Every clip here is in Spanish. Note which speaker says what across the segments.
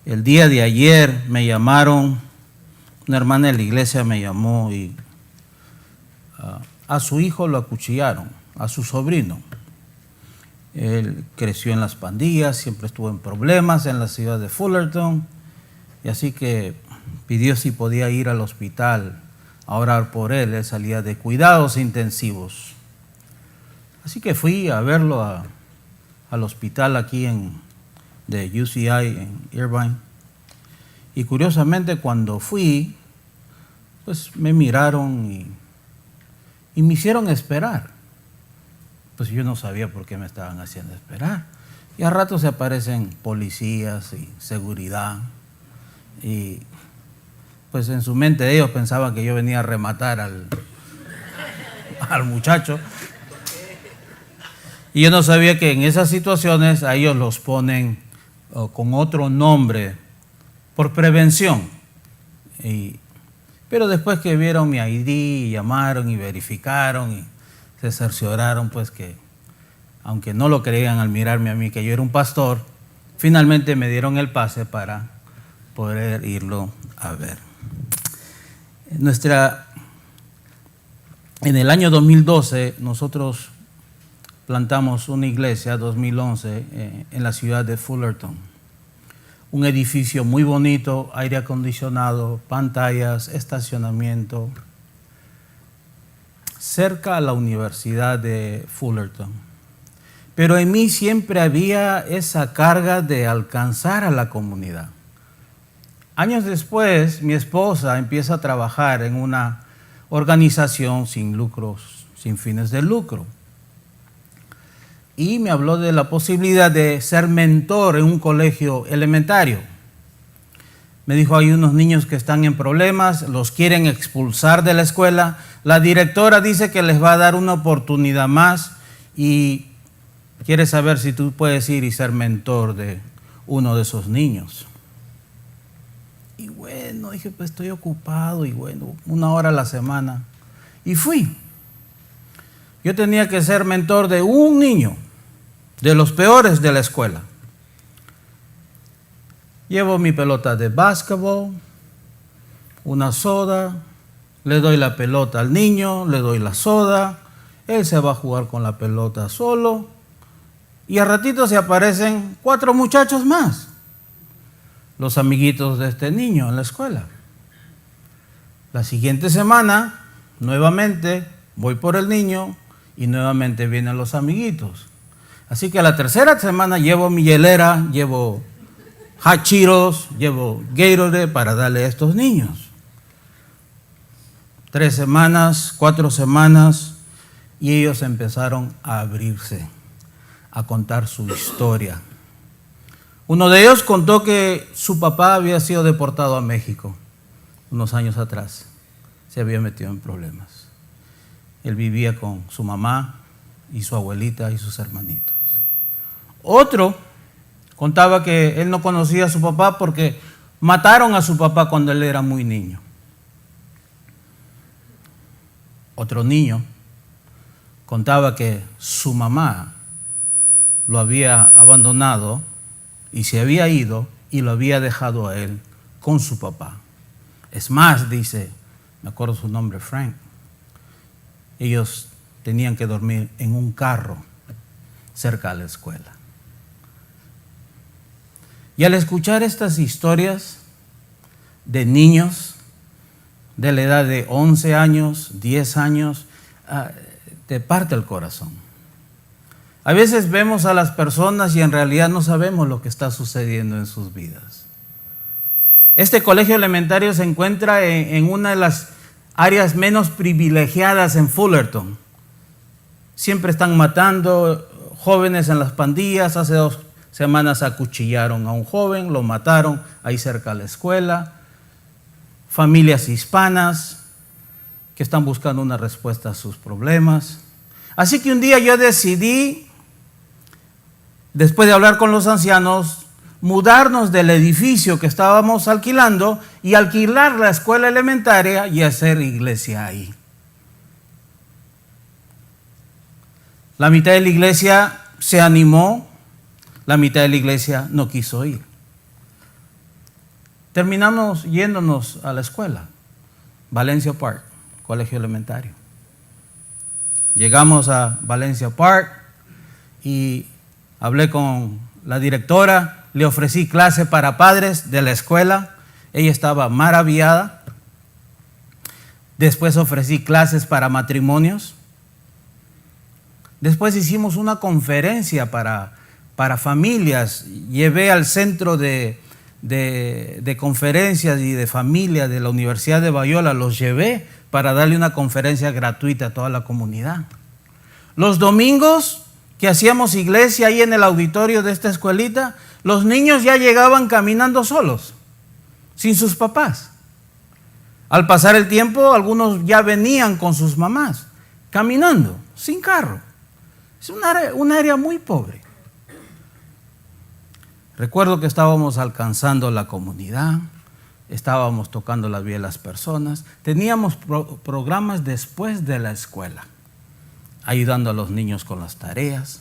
Speaker 1: El día de ayer me llamaron, una hermana de la iglesia me llamó y a su hijo lo acuchillaron, a su sobrino. Él creció en las pandillas, siempre estuvo en problemas en la ciudad de Fullerton, y así que pidió si podía ir al hospital a orar por él. Él salía de cuidados intensivos. Así que fui a verlo al hospital aquí de UCI en Irvine. Y curiosamente cuando fui, pues me miraron y me hicieron esperar. Pues yo no sabía por qué me estaban haciendo esperar. Y a rato se aparecen policías y seguridad. Y pues en su mente ellos pensaban que yo venía a rematar al muchacho. Y yo no sabía que en esas situaciones a ellos los ponen con otro nombre por prevención. Pero después que vieron mi ID, llamaron y verificaron y se cercioraron, pues que aunque no lo creían al mirarme a mí que yo era un pastor, finalmente me dieron el pase para poder irlo a ver. En el año 2012 nosotros plantamos una iglesia, 2011, en la ciudad de Fullerton. Un edificio muy bonito, aire acondicionado, pantallas, estacionamiento, cerca a la Universidad de Fullerton. Pero en mí siempre había esa carga de alcanzar a la comunidad. Años después, mi esposa empieza a trabajar en una organización sin lucros, sin fines de lucro. Y me habló de la posibilidad de ser mentor en un colegio elementario. Me dijo, hay unos niños que están en problemas, los quieren expulsar de la escuela. La directora dice que les va a dar una oportunidad más y quiere saber si tú puedes ir y ser mentor de uno de esos niños. Y bueno, dije, pues estoy ocupado y bueno, 1 hora a la semana. Y fui. Yo tenía que ser mentor de un niño, de los peores de la escuela. Llevo mi pelota de básquetbol, una soda, le doy la pelota al niño, le doy la soda, él se va a jugar con la pelota solo y a ratito se aparecen 4 muchachos más, los amiguitos de este niño en la escuela. La siguiente semana, nuevamente, voy por el niño y nuevamente vienen los amiguitos. Así que a la tercera semana llevo mi hielera, llevo Hot Cheetos, llevo Gatorade para darle a estos niños. 3 semanas, 4 semanas, y ellos empezaron a abrirse, a contar su historia. Uno de ellos contó que su papá había sido deportado a México unos años atrás. Se había metido en problemas. Él vivía con su mamá y su abuelita y sus hermanitos. Otro contaba que él no conocía a su papá porque mataron a su papá cuando él era muy niño. Otro niño contaba que su mamá lo había abandonado y se había ido y lo había dejado a él con su papá. Es más, dice, me acuerdo su nombre, Frank, ellos tenían que dormir en un carro cerca de la escuela. Y al escuchar estas historias de niños de la edad de 11 años, 10 años, te parte el corazón. A veces vemos a las personas y en realidad no sabemos lo que está sucediendo en sus vidas. Este colegio elementario se encuentra en una de las áreas menos privilegiadas en Fullerton. Siempre están matando jóvenes en las pandillas. Hace 2 semanas acuchillaron a un joven, lo mataron ahí cerca de la escuela. Familias hispanas que están buscando una respuesta a sus problemas. Así que un día yo decidí, después de hablar con los ancianos, mudarnos del edificio que estábamos alquilando y alquilar la escuela elementaria y hacer iglesia ahí. La mitad de la iglesia se animó, la mitad de la iglesia no quiso ir. terminamos yéndonos a la escuela, Valencia Park, colegio elementario. Llegamos a Valencia Park y hablé con la directora, le ofrecí clase para padres de la escuela, ella estaba maravillada. Después ofrecí clases para matrimonios. Después hicimos una conferencia para familias, llevé al centro de conferencias y de familia de la Universidad de Bayona, los llevé para darle una conferencia gratuita a toda la comunidad. Los domingos que hacíamos iglesia ahí en el auditorio de esta escuelita, los niños ya llegaban caminando solos, sin sus papás. Al pasar el tiempo, algunos ya venían con sus mamás, caminando, sin carro. Es un área muy pobre. Recuerdo que estábamos alcanzando la comunidad, estábamos tocando la vida de las personas, teníamos programas después de la escuela, ayudando a los niños con las tareas,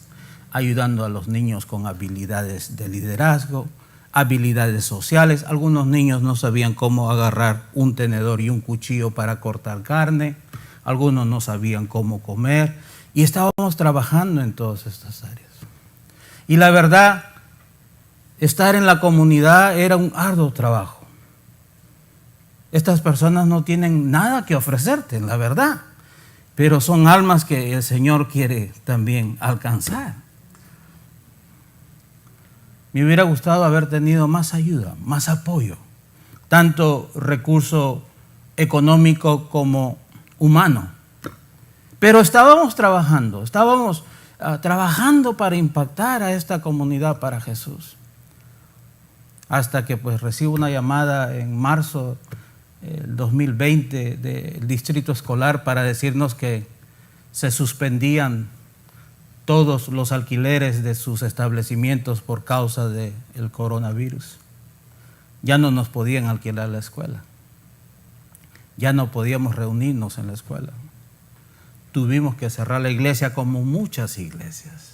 Speaker 1: ayudando a los niños con habilidades de liderazgo, habilidades sociales. Algunos niños no sabían cómo agarrar un tenedor y un cuchillo para cortar carne, algunos no sabían cómo comer, y estábamos trabajando en todas estas áreas. Y la verdad, estar en la comunidad era un arduo trabajo. Estas personas no tienen nada que ofrecerte, la verdad, pero son almas que el Señor quiere también alcanzar. Me hubiera gustado haber tenido más ayuda, más apoyo, tanto recurso económico como humano. Pero estábamos trabajando para impactar a esta comunidad para Jesús. Hasta que pues recibo una llamada en marzo del 2020 del distrito escolar para decirnos que se suspendían todos los alquileres de sus establecimientos por causa del coronavirus. Ya no nos podían alquilar la escuela. Ya no podíamos reunirnos en la escuela. Tuvimos que cerrar la iglesia como muchas iglesias.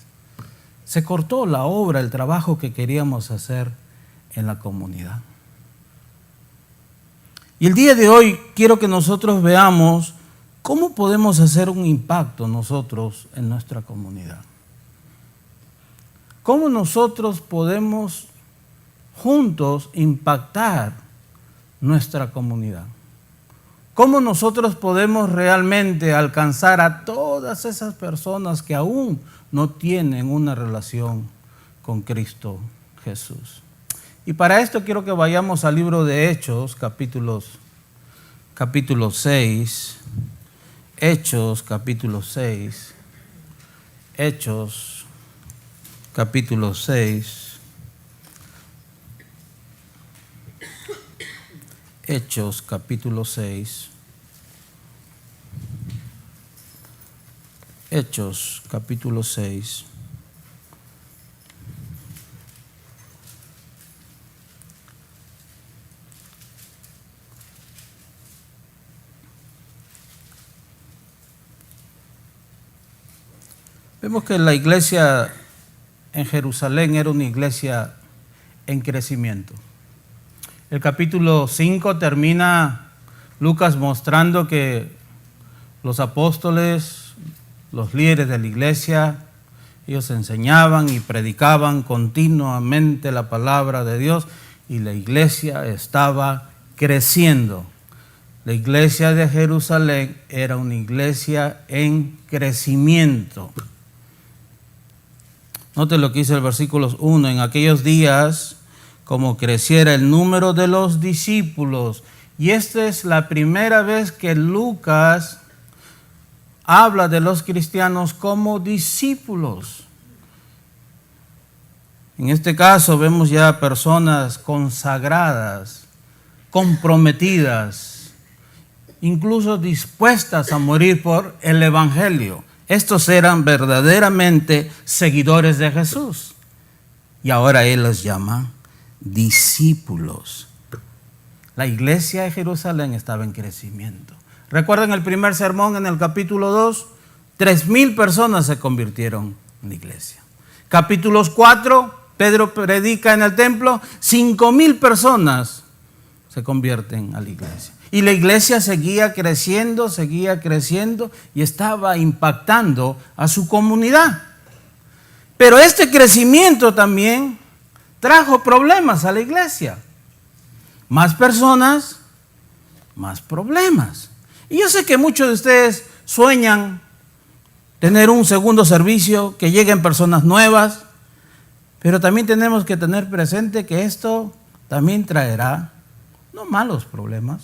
Speaker 1: Se cortó la obra, el trabajo que queríamos hacer en la comunidad. Y el día de hoy quiero que nosotros veamos cómo podemos hacer un impacto nosotros en nuestra comunidad. Cómo nosotros podemos juntos impactar nuestra comunidad. Cómo nosotros podemos realmente alcanzar a todas esas personas que aún no tienen una relación con Cristo Jesús. Y para esto quiero que vayamos al libro de Hechos, capítulo 6. Hechos, capítulo 6. Hechos, capítulo 6. Hechos, capítulo 6. Hechos, capítulo 6. Vemos que la iglesia en Jerusalén era una iglesia en crecimiento. El capítulo 5 termina Lucas mostrando que los apóstoles, los líderes de la iglesia, ellos enseñaban y predicaban continuamente la palabra de Dios y la iglesia estaba creciendo. La iglesia de Jerusalén era una iglesia en crecimiento. Note lo que dice el versículo 1, en aquellos días, como creciera el número de los discípulos. Y esta es la primera vez que Lucas habla de los cristianos como discípulos. En este caso vemos ya personas consagradas, comprometidas, incluso dispuestas a morir por el evangelio. Estos eran verdaderamente seguidores de Jesús. Y ahora Él los llama discípulos. La iglesia de Jerusalén estaba en crecimiento. ¿Recuerdan el primer sermón en el capítulo 2? 3,000 personas se convirtieron en la iglesia. Capítulos 4, Pedro predica en el templo, 5,000 personas se convierten a la iglesia. Y la iglesia seguía creciendo y estaba impactando a su comunidad. Pero este crecimiento también trajo problemas a la iglesia. Más personas, más problemas. Y yo sé que muchos de ustedes sueñan tener un segundo servicio, que lleguen personas nuevas, pero también tenemos que tener presente que esto también traerá no malos problemas,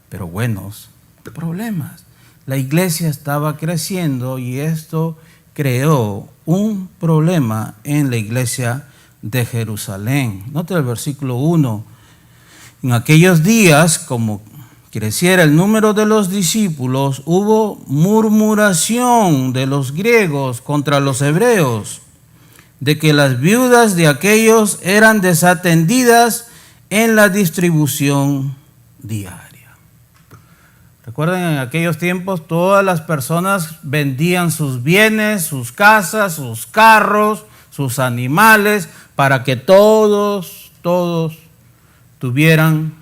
Speaker 1: pero buenos problemas. La iglesia estaba creciendo y esto creó un problema en la iglesia de Jerusalén. Note el versículo 1. En aquellos días, como creciera el número de los discípulos, hubo murmuración de los griegos contra los hebreos, de que las viudas de aquellos eran desatendidas en la distribución diaria. Recuerden, en aquellos tiempos todas las personas vendían sus bienes, sus casas, sus carros, sus animales, para que todos tuvieran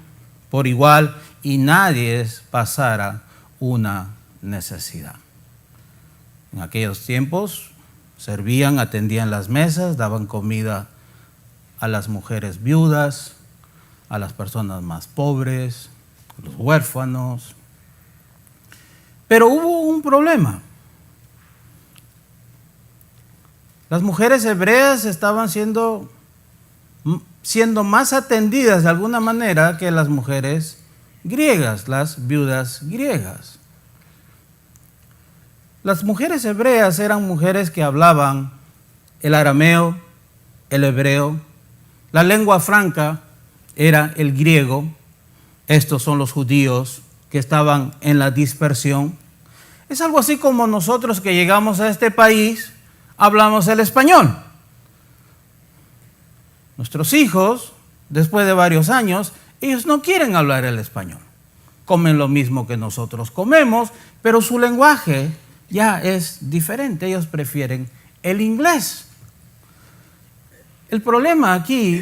Speaker 1: por igual y nadie pasara una necesidad. En aquellos tiempos servían, atendían las mesas, daban comida a las mujeres viudas, a las personas más pobres, a los huérfanos. Pero hubo un problema. Las mujeres hebreas estaban siendo más atendidas de alguna manera que las mujeres griegas, las viudas griegas. Las mujeres hebreas eran mujeres que hablaban el arameo, el hebreo, la lengua franca era el griego. Estos son los judíos que estaban en la dispersión. Es algo así como nosotros que llegamos a este país, hablamos el español. Nuestros hijos, después de varios años, ellos no quieren hablar el español. Comen lo mismo que nosotros comemos, pero su lenguaje ya es diferente. Ellos prefieren el inglés. El problema aquí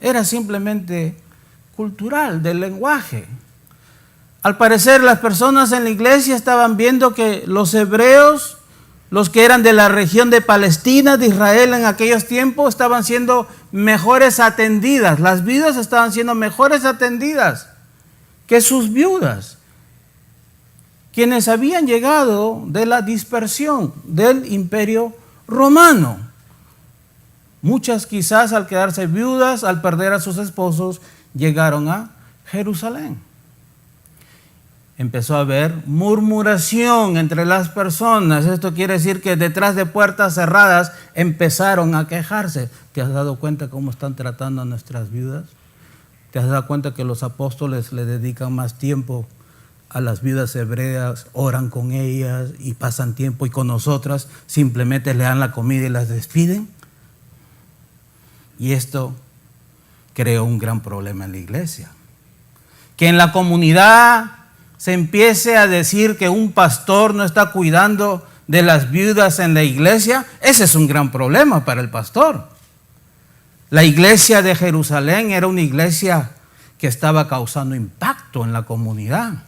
Speaker 1: era simplemente cultural, del lenguaje. Al parecer, las personas en la iglesia estaban viendo que los hebreos, los que eran de la región de Palestina, de Israel en aquellos tiempos, estaban siendo mejores atendidas. Las viudas estaban siendo mejores atendidas que sus viudas, quienes habían llegado de la dispersión del Imperio Romano. Muchas quizás al quedarse viudas, al perder a sus esposos, llegaron a Jerusalén. Empezó a haber murmuración entre las personas. Esto quiere decir que detrás de puertas cerradas empezaron a quejarse. ¿Te has dado cuenta cómo están tratando a nuestras viudas? ¿Te has dado cuenta que los apóstoles le dedican más tiempo a las viudas hebreas, oran con ellas y pasan tiempo, y con nosotras simplemente le dan la comida y las despiden? Y esto creó un gran problema en la iglesia. Que en la comunidad se empiece a decir que un pastor no está cuidando de las viudas en la iglesia, ese es un gran problema para el pastor. La iglesia de Jerusalén era una iglesia que estaba causando impacto en la comunidad.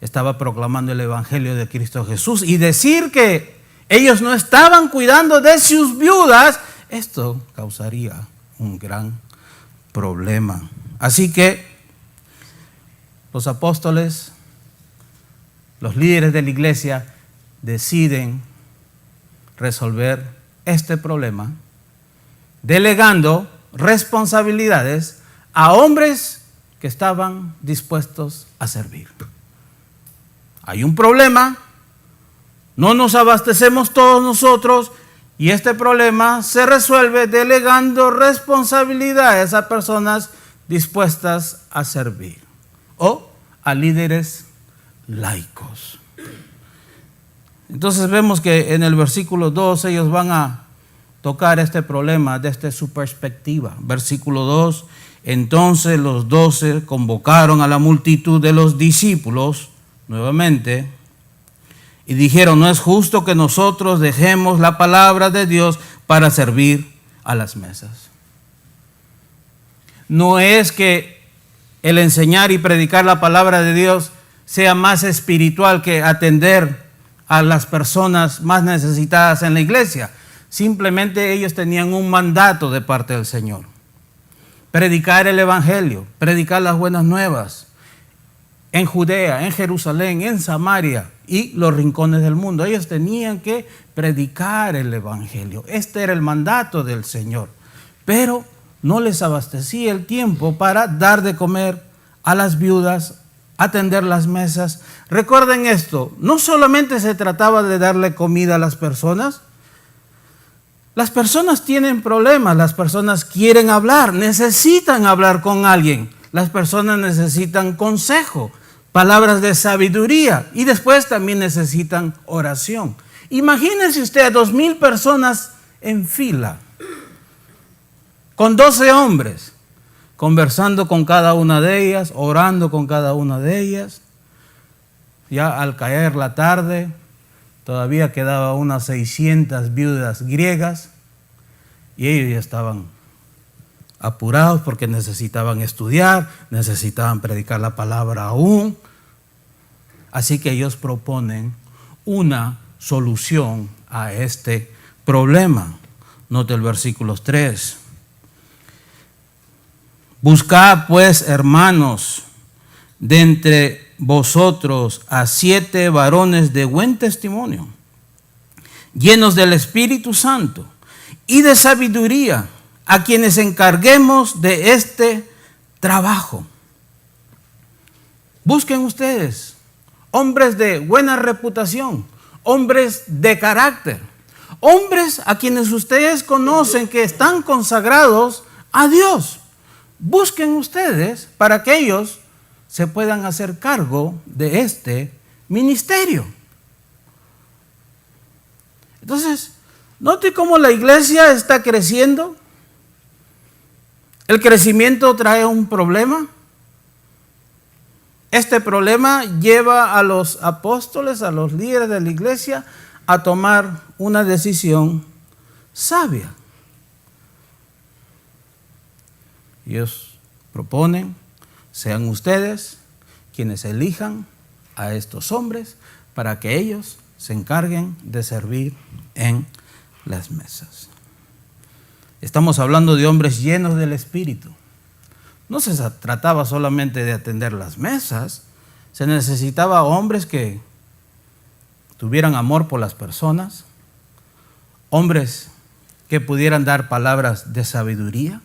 Speaker 1: Estaba proclamando el evangelio de Cristo Jesús, y decir que ellos no estaban cuidando de sus viudas, esto causaría un gran problema. Así que los apóstoles, los líderes de la iglesia, deciden resolver este problema delegando responsabilidades a hombres que estaban dispuestos a servir. Hay un problema, no nos abastecemos todos nosotros, y este problema se resuelve delegando responsabilidades a personas dispuestas a servir, o a líderes laicos. Entonces vemos que en el versículo 2 ellos van a tocar este problema desde su perspectiva. Versículo 2: entonces los 12 convocaron a la multitud de los discípulos nuevamente y dijeron: no es justo que nosotros dejemos la palabra de Dios para servir a las mesas. No es que el enseñar y predicar la palabra de Dios sea más espiritual que atender a las personas más necesitadas en la iglesia. Simplemente ellos tenían un mandato de parte del Señor. Predicar el evangelio, predicar las buenas nuevas en Judea, en Jerusalén, en Samaria y los rincones del mundo. Ellos tenían que predicar el evangelio. Este era el mandato del Señor. Pero no les abastecía el tiempo para dar de comer a las viudas, atender las mesas. Recuerden esto, no solamente se trataba de darle comida a las personas tienen problemas, las personas quieren hablar, necesitan hablar con alguien, las personas necesitan consejo, palabras de sabiduría y después también necesitan oración. Imagínense usted a 2,000 personas en fila, con 12 hombres, conversando con cada una de ellas, orando con cada una de ellas. Ya al caer la tarde, todavía quedaban unas 600 viudas griegas y ellos ya estaban apurados porque necesitaban estudiar, necesitaban predicar la palabra aún. Así que ellos proponen una solución a este problema. Note el versículo 3. Buscad pues, hermanos, de entre vosotros a 7 varones de buen testimonio, llenos del Espíritu Santo y de sabiduría, a quienes encarguemos de este trabajo. Busquen ustedes hombres de buena reputación, hombres de carácter, hombres a quienes ustedes conocen que están consagrados a Dios. Busquen ustedes para que ellos se puedan hacer cargo de este ministerio. Entonces, note cómo la iglesia está creciendo. El crecimiento trae un problema. Este problema lleva a los apóstoles, a los líderes de la iglesia, a tomar una decisión sabia. Ellos proponen, sean ustedes quienes elijan a estos hombres para que ellos se encarguen de servir en las mesas. Estamos hablando de hombres llenos del Espíritu. No se trataba solamente de atender las mesas, se necesitaba hombres que tuvieran amor por las personas, hombres que pudieran dar palabras de sabiduría,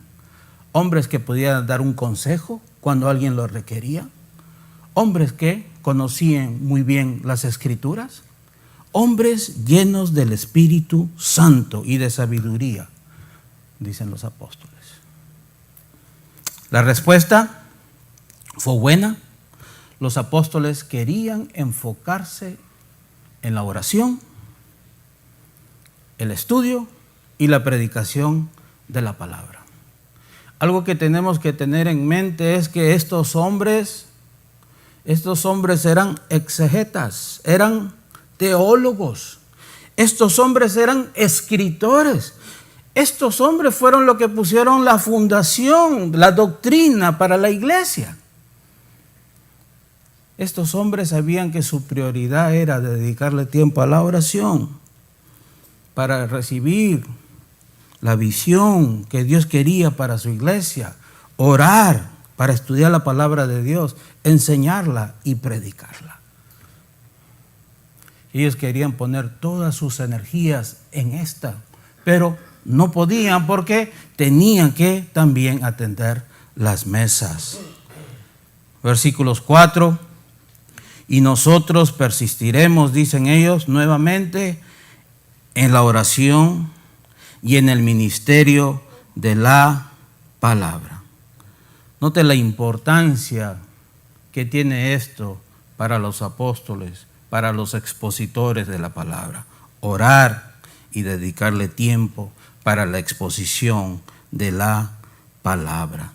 Speaker 1: hombres que pudieran dar un consejo cuando alguien lo requería, hombres que conocían muy bien las Escrituras, hombres llenos del Espíritu Santo y de sabiduría, dicen los apóstoles. La respuesta fue buena. Los apóstoles querían enfocarse en la oración, el estudio y la predicación de la palabra. Algo que tenemos que tener en mente es que estos hombres eran exegetas, eran teólogos. Estos hombres eran escritores. Estos hombres fueron los que pusieron la fundación, la doctrina para la iglesia. Estos hombres sabían que su prioridad era dedicarle tiempo a la oración para recibir la visión que Dios quería para su iglesia, orar para estudiar la palabra de Dios, enseñarla y predicarla. Ellos querían poner todas sus energías en esta, pero no podían porque tenían que también atender las mesas. Versículos 4. Y nosotros persistiremos, dicen ellos, nuevamente en la oración y en el ministerio de la palabra. Note la importancia que tiene esto para los apóstoles, para los expositores de la palabra. Orar y dedicarle tiempo para la exposición de la palabra.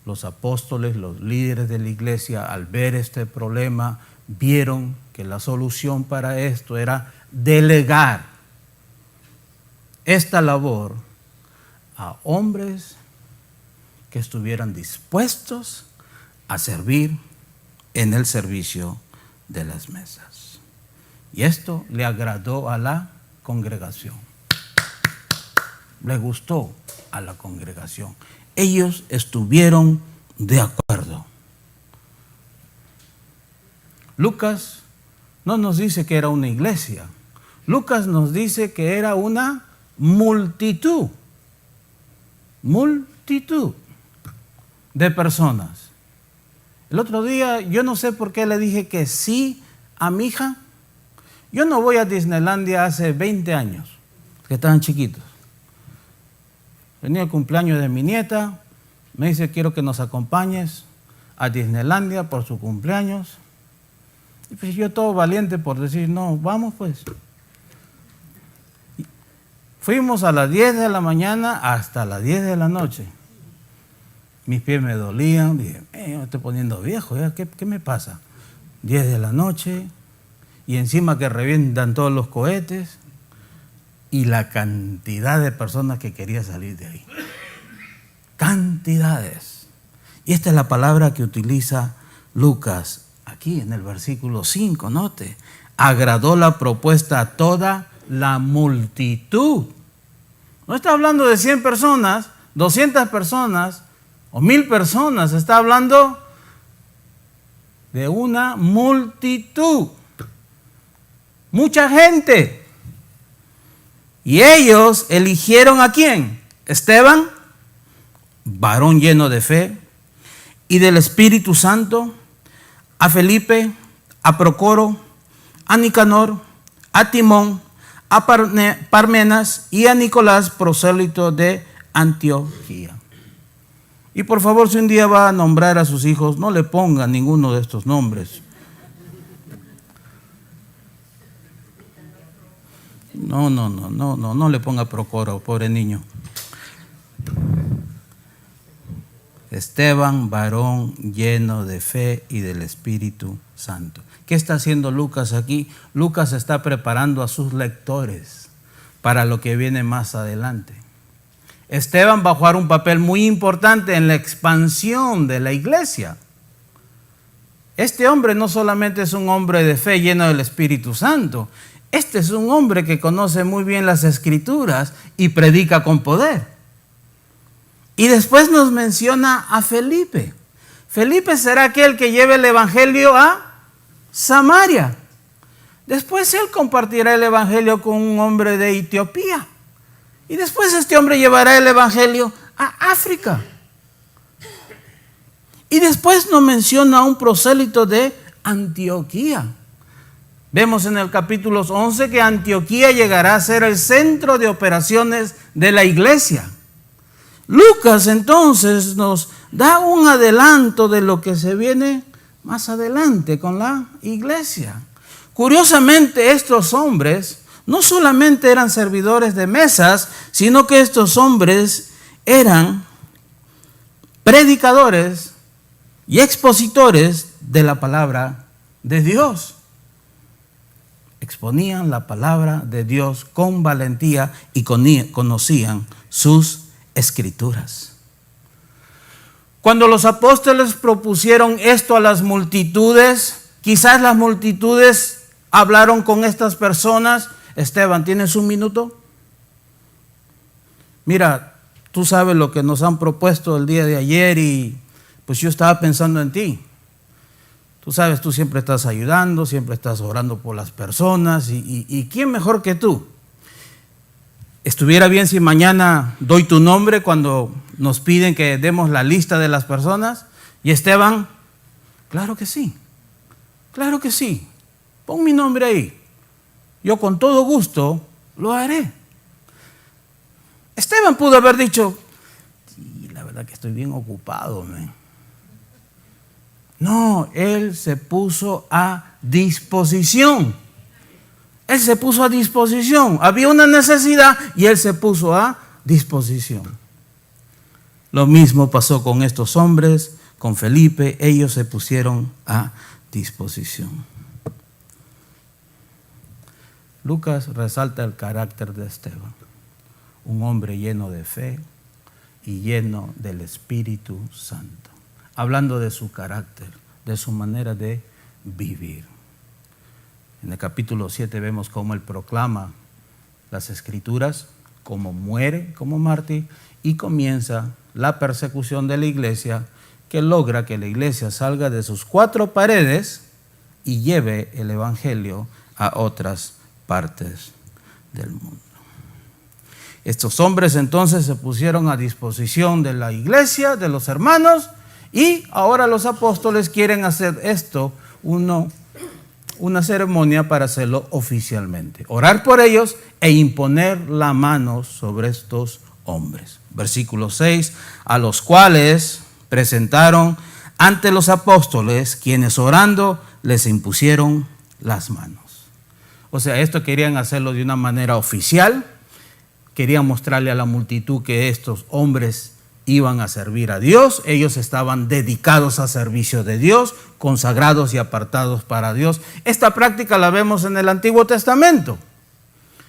Speaker 1: Los apóstoles, los líderes de la iglesia, al ver este problema, vieron que la solución para esto era delegar esta labor a hombres que estuvieran dispuestos a servir en el servicio de las mesas. Y esto le agradó a la congregación. Le gustó a la congregación. Ellos estuvieron de acuerdo. Lucas no nos dice que era una iglesia. Lucas nos dice que era una multitud. Multitud de personas. El otro día, yo no sé por qué le dije que sí a mi hija. Yo no voy a Disneylandia hace 20 años, que estaban chiquitos. Venía el cumpleaños de mi nieta, me dice, quiero que nos acompañes a Disneylandia por su cumpleaños. Y pues yo todo valiente por decir, no, vamos pues. Fuimos a las 10 de la mañana hasta las 10 de la noche. Mis pies me dolían, dije, me estoy poniendo viejo, ¿ya? ¿Qué me pasa? 10 de la noche, y encima que revientan todos los cohetes, y la cantidad de personas que quería salir de ahí. Cantidades. Y esta es la palabra que utiliza Lucas aquí en el versículo 5, note. Agradó la propuesta a toda la multitud. No está hablando de 100 personas, 200 personas o 1000 personas. Está hablando de una multitud. Mucha gente. Y ellos eligieron ¿a quién? Esteban, varón lleno de fe y del Espíritu Santo, a Felipe, a Procoro, a Nicanor, a Timón, a Parmenas y a Nicolás, prosélito de Antioquía. Y por favor, si un día va a nombrar a sus hijos, no le ponga ninguno de estos nombres. No le ponga Procoro, pobre niño. Esteban, varón lleno de fe y del Espíritu Santo. ¿Qué está haciendo Lucas aquí? Lucas está preparando a sus lectores para lo que viene más adelante. Esteban va a jugar un papel muy importante en la expansión de la iglesia. Este hombre no solamente es un hombre de fe lleno del Espíritu Santo, este es un hombre que conoce muy bien las Escrituras y predica con poder. Y después nos menciona a Felipe. Felipe será aquel que lleve el evangelio a Samaria. Después él compartirá el evangelio con un hombre de Etiopía. Y después este hombre llevará el evangelio a África. Y después nos menciona a un prosélito de Antioquía. Vemos en el capítulo 11 que Antioquía llegará a ser el centro de operaciones de la iglesia. Lucas entonces nos da un adelanto de lo que se viene más adelante con la iglesia. Curiosamente, estos hombres no solamente eran servidores de mesas, sino que estos hombres eran predicadores y expositores de la palabra de Dios. Exponían la palabra de Dios con valentía y conocían sus Escrituras. Cuando los apóstoles propusieron esto a las multitudes, quizás las multitudes hablaron con estas personas. Esteban, ¿tienes un minuto? Mira, tú sabes lo que nos han propuesto el día de ayer y pues yo estaba pensando en ti. Tú sabes, tú siempre estás ayudando, siempre estás orando por las personas y ¿quién mejor que tú? ¿Estuviera bien si mañana doy tu nombre cuando nos piden que demos la lista de las personas? Y Esteban, claro que sí, pon mi nombre ahí. Yo con todo gusto lo haré. Esteban pudo haber dicho, sí, la verdad que estoy bien ocupado, man. No, él se puso a disposición. Él se puso a disposición. Había una necesidad y él se puso a disposición. Lo mismo pasó con estos hombres, con Felipe. Ellos se pusieron a disposición. Lucas resalta el carácter de Esteban. Un hombre lleno de fe y lleno del Espíritu Santo. Hablando de su carácter, de su manera de vivir. En el capítulo 7 vemos cómo él proclama las Escrituras, cómo muere como mártir y comienza la persecución de la iglesia, que logra que la iglesia salga de sus 4 paredes y lleve el evangelio a otras partes del mundo. Estos hombres entonces se pusieron a disposición de la iglesia, de los hermanos, y ahora los apóstoles quieren hacer esto una ceremonia para hacerlo oficialmente. Orar por ellos e imponer la mano sobre estos hombres. Versículo 6, a los cuales presentaron ante los apóstoles, quienes orando les impusieron las manos. O sea, esto querían hacerlo de una manera oficial. Querían mostrarle a la multitud que estos hombres iban a servir a Dios. Ellos estaban dedicados a servicio de Dios, consagrados y apartados para Dios. Esta práctica la vemos en el Antiguo Testamento.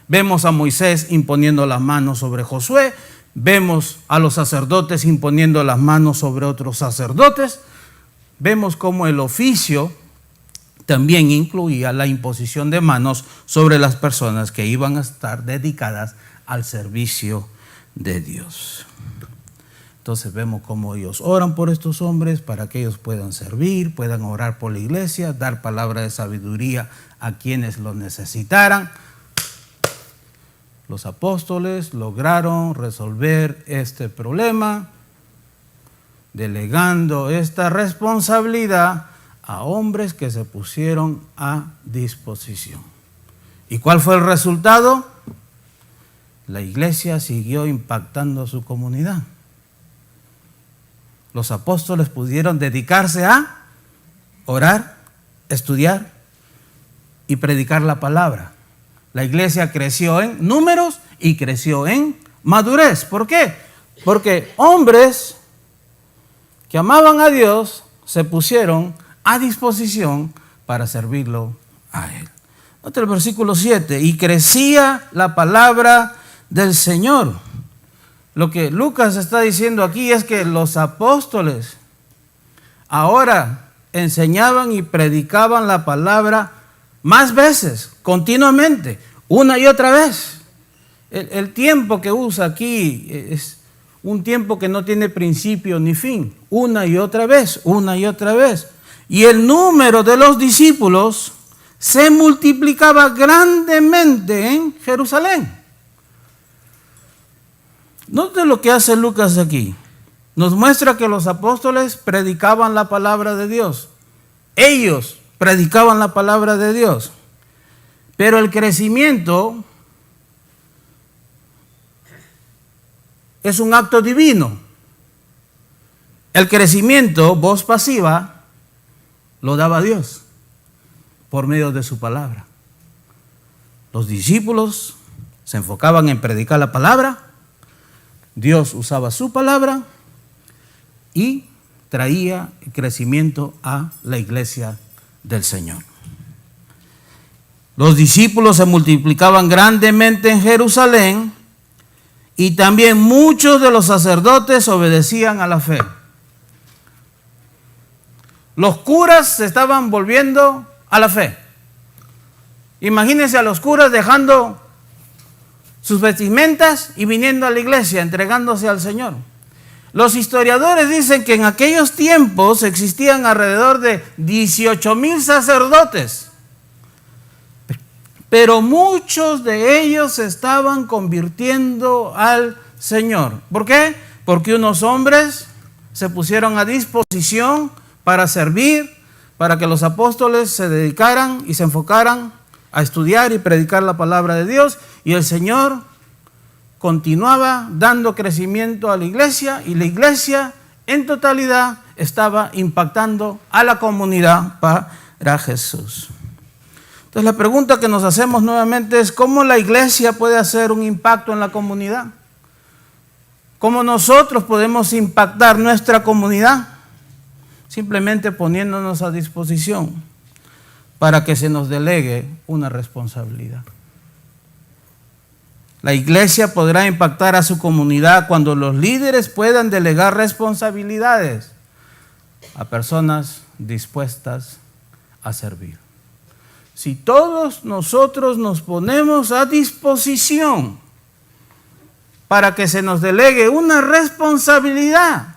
Speaker 1: Vemos a Moisés imponiendo las manos sobre Josué. Vemos a los sacerdotes imponiendo las manos sobre otros sacerdotes. Vemos cómo el oficio también incluía la imposición de manos sobre las personas que iban a estar dedicadas al servicio de Dios. Entonces vemos cómo ellos oran por estos hombres para que ellos puedan servir, puedan orar por la iglesia, dar palabra de sabiduría a quienes lo necesitaran. Los apóstoles lograron resolver este problema, delegando esta responsabilidad a hombres que se pusieron a disposición. ¿Y cuál fue el resultado? La iglesia siguió impactando a su comunidad. Los apóstoles pudieron dedicarse a orar, estudiar y predicar la palabra. La iglesia creció en números y creció en madurez. ¿Por qué? Porque hombres que amaban a Dios se pusieron a disposición para servirlo a Él. Nota el versículo 7. Y crecía la palabra del Señor. Lo que Lucas está diciendo aquí es que los apóstoles ahora enseñaban y predicaban la palabra más veces, continuamente, una y otra vez. El tiempo que usa aquí es un tiempo que no tiene principio ni fin. Una y otra vez, una y otra vez. Y el número de los discípulos se multiplicaba grandemente en Jerusalén. Note lo que hace Lucas aquí. Nos muestra que los apóstoles predicaban la palabra de Dios. Ellos predicaban la palabra de Dios. Pero el crecimiento es un acto divino. El crecimiento, voz pasiva, lo daba Dios por medio de su palabra. Los discípulos se enfocaban en predicar la palabra. Dios usaba su palabra y traía crecimiento a la iglesia del Señor. Los discípulos se multiplicaban grandemente en Jerusalén y también muchos de los sacerdotes obedecían a la fe. Los curas se estaban volviendo a la fe. Imagínense a los curas dejando sus vestimentas y viniendo a la iglesia, entregándose al Señor. Los historiadores dicen que en aquellos tiempos existían alrededor de 18,000 sacerdotes, pero muchos de ellos se estaban convirtiendo al Señor. ¿Por qué? Porque unos hombres se pusieron a disposición para servir, para que los apóstoles se dedicaran y se enfocaran a estudiar y predicar la palabra de Dios, y el Señor continuaba dando crecimiento a la iglesia, y la iglesia en totalidad estaba impactando a la comunidad para Jesús. Entonces la pregunta que nos hacemos nuevamente es: ¿cómo la iglesia puede hacer un impacto en la comunidad? ¿Cómo nosotros podemos impactar nuestra comunidad? Simplemente poniéndonos a disposición para que se nos delegue una responsabilidad. La iglesia podrá impactar a su comunidad cuando los líderes puedan delegar responsabilidades a personas dispuestas a servir. Si todos nosotros nos ponemos a disposición para que se nos delegue una responsabilidad,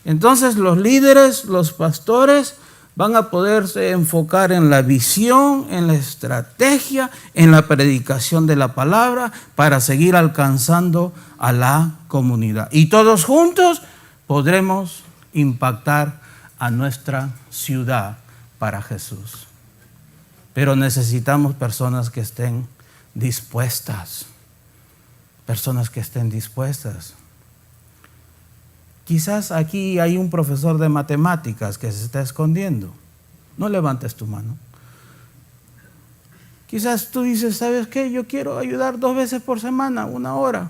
Speaker 1: entonces los líderes, los pastores, van a poderse enfocar en la visión, en la estrategia, en la predicación de la palabra para seguir alcanzando a la comunidad. Y todos juntos podremos impactar a nuestra ciudad para Jesús. Pero necesitamos personas que estén dispuestas. Personas que estén dispuestas. Quizás aquí hay un profesor de matemáticas que se está escondiendo. No levantes tu mano. Quizás tú dices, ¿sabes qué? Yo quiero ayudar 2 veces por semana, 1 hora.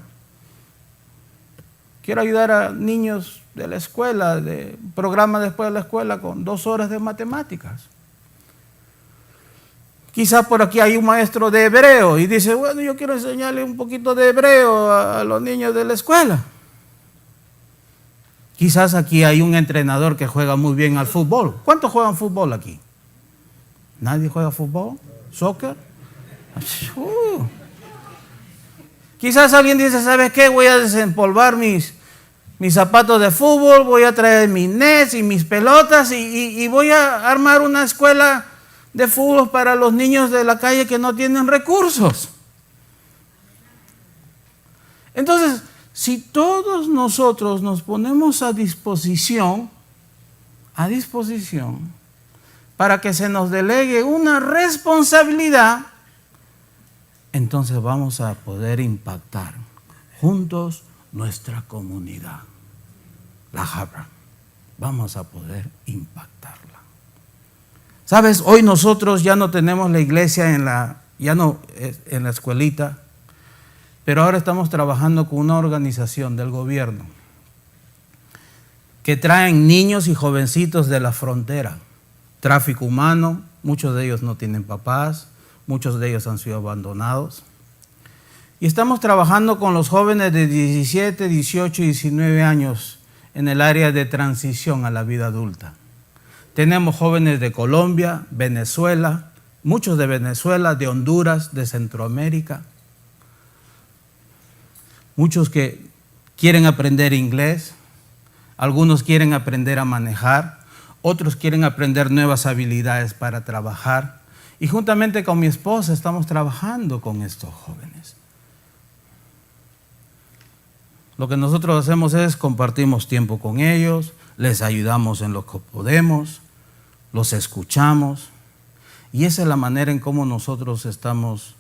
Speaker 1: Quiero ayudar a niños de la escuela, de programa después de la escuela con 2 horas de matemáticas. Quizás por aquí hay un maestro de hebreo y dice, bueno, yo quiero enseñarle un poquito de hebreo a los niños de la escuela. Quizás aquí hay un entrenador que juega muy bien al fútbol. ¿Cuántos juegan fútbol aquí? ¿Nadie juega fútbol? ¿Soccer? Quizás alguien dice, ¿sabes qué? Voy a desempolvar mis zapatos de fútbol, voy a traer mis nets y mis pelotas y voy a armar una escuela de fútbol para los niños de la calle que no tienen recursos. Entonces, si todos nosotros nos ponemos a disposición para que se nos delegue una responsabilidad, entonces vamos a poder impactar juntos nuestra comunidad. La Jabra. Vamos a poder impactarla. ¿Sabes? Hoy nosotros ya no tenemos la iglesia en la escuelita, pero ahora estamos trabajando con una organización del gobierno que traen niños y jovencitos de la frontera. Tráfico humano, muchos de ellos no tienen papás, muchos de ellos han sido abandonados. Y estamos trabajando con los jóvenes de 17, 18 y 19 años en el área de transición a la vida adulta. Tenemos jóvenes de Colombia, Venezuela, muchos de Venezuela, de Honduras, de Centroamérica. Muchos que quieren aprender inglés, algunos quieren aprender a manejar, otros quieren aprender nuevas habilidades para trabajar. Y juntamente con mi esposa estamos trabajando con estos jóvenes. Lo que nosotros hacemos es compartimos tiempo con ellos, les ayudamos en lo que podemos, los escuchamos. Y esa es la manera en cómo nosotros estamos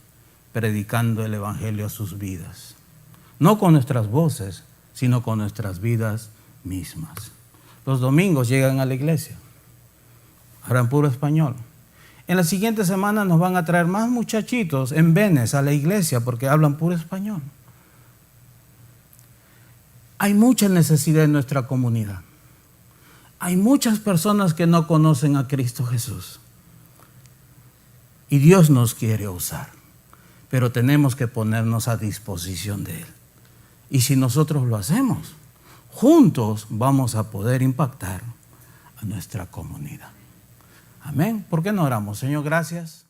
Speaker 1: predicando el evangelio a sus vidas. No con nuestras voces, sino con nuestras vidas mismas. Los domingos llegan a la iglesia, hablan puro español. En la siguiente semana nos van a traer más muchachitos en Venice a la iglesia porque hablan puro español. Hay mucha necesidad en nuestra comunidad. Hay muchas personas que no conocen a Cristo Jesús. Y Dios nos quiere usar, pero tenemos que ponernos a disposición de Él. Y si nosotros lo hacemos, juntos vamos a poder impactar a nuestra comunidad. Amén. ¿Por qué no oramos? Señor, gracias.